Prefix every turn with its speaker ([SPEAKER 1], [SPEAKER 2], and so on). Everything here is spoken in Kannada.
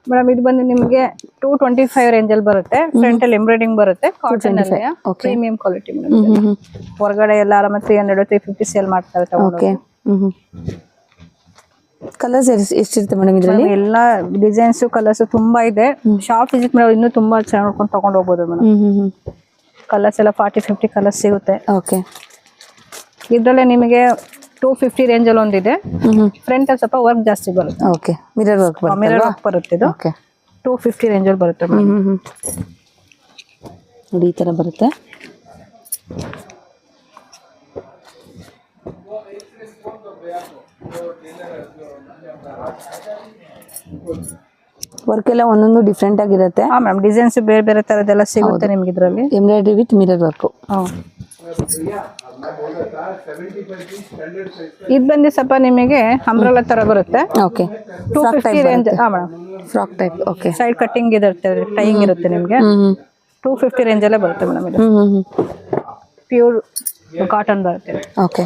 [SPEAKER 1] ಮೇಡಮ್ ಇದು ಬಂದು ನಿಮಗೆ 225 ರೇಂಜ್ ಅಲ್ಲಿ ಬರುತ್ತೆ. ಫ್ರಂಟ್ ಅಲ್ಲಿ ಎಂಬ್ರಾಯ್ಡಿಂಗ್ ಬರುತ್ತೆ, ಕಾಟನ್ ಅಲ್ಲಿ ಪ್ರೀಮಿಯಂ ಕ್ವಾಲಿಟಿ ಮೇಡಮ್. ಹೊರಗಡೆ ಎಲ್ಲ ಆರಾಮ 300 350 ಸೇಲ್ ಮಾಡ್ತಾರೆ ತಗೊಂಡು.
[SPEAKER 2] ಕಲರ್ಸ್ ಎಷ್ಟಿರುತ್ತೆ ಮೇಡಮ್ ಇದರಲ್ಲಿ?
[SPEAKER 1] ಎಲ್ಲ ಡಿಸೈನ್ಸ್ ಕಲರ್ಸ್ ತುಂಬಾ ಇದೆ. ಶಾಪ್ ವಿಸಿಟ್ ಮಾಡಿ ಇನ್ನೂ ತುಂಬಾ ಚೆನ್ನಾಗಿ ನೋಡ್ಕೊಂಡು ತಗೊಂಡು ಹೋಗ್ಬೋದು ಮೇಡಮ್. ಕಲರ್ಸ್ ಎಲ್ಲ 40-50 ಕಲರ್ಸ್ ಸಿಗುತ್ತೆ.
[SPEAKER 2] ಓಕೆ.
[SPEAKER 1] ಇದರಲ್ಲೇ ನಿಮಗೆ 250 ರೇಂಜ್ ಅಲ್ಲಿ ಒಂದಿದೆ. ಫ್ರಂಟ್ ಅಲ್ಲಿ ಸ್ವಲ್ಪ ವರ್ಕ್ ಜಾಸ್ತಿ ಬರುತ್ತೆ.
[SPEAKER 2] ಓಕೆ. ಮಿರರ್ ವರ್ಕ್
[SPEAKER 1] ಬರುತ್ತೆ ಇದು.
[SPEAKER 2] ಓಕೆ.
[SPEAKER 1] 250 ರೇಂಜ್ ಅಲ್ಲಿ ಬರುತ್ತೆ ಮೇಡಮ್.
[SPEAKER 2] ನೋಡಿ ಈ ತರ ಬರುತ್ತೆ. ವರ್ಕ್ ಎಲ್ಲ ಒಂದೊಂದು ಡಿಫ್ರೆಂಟ್ ಆಗಿರುತ್ತೆ.
[SPEAKER 1] ಹಾ ಮೇಡಮ್, ಡಿಸೈನ್ಸ್ ಬೇರೆ ಬೇರೆ ತರದೆಲ್ಲ ಸಿಗುತ್ತೆ ನಿಮ್ಗೆ ಇದರಲ್ಲಿ.
[SPEAKER 2] Embroidery with mirror work.
[SPEAKER 1] ಇದು ಬಂದು ಸ್ವಲ್ಪ ನಿಮಗೆ ಅಂಬ್ರೆಲಾ ತರ ಬರುತ್ತೆ.
[SPEAKER 2] ಓಕೆ.
[SPEAKER 1] 250 ರೇಂಜ್. ಹಾ madam,
[SPEAKER 2] frock type. Okay.
[SPEAKER 1] Side cutting ಇರುತ್ತೆ, ಟೈಯಿಂಗ್ ಇರುತ್ತೆ ನಿಮಗೆ. 250 ರೇಂಜ್ ಅಲ್ಲೇ ಬರುತ್ತೆ ಮೇಡಮ್. ಇದು ಪ್ಯೂರ್ ಕಾಟನ್ ಬರುತ್ತೆ.
[SPEAKER 2] ಓಕೆ.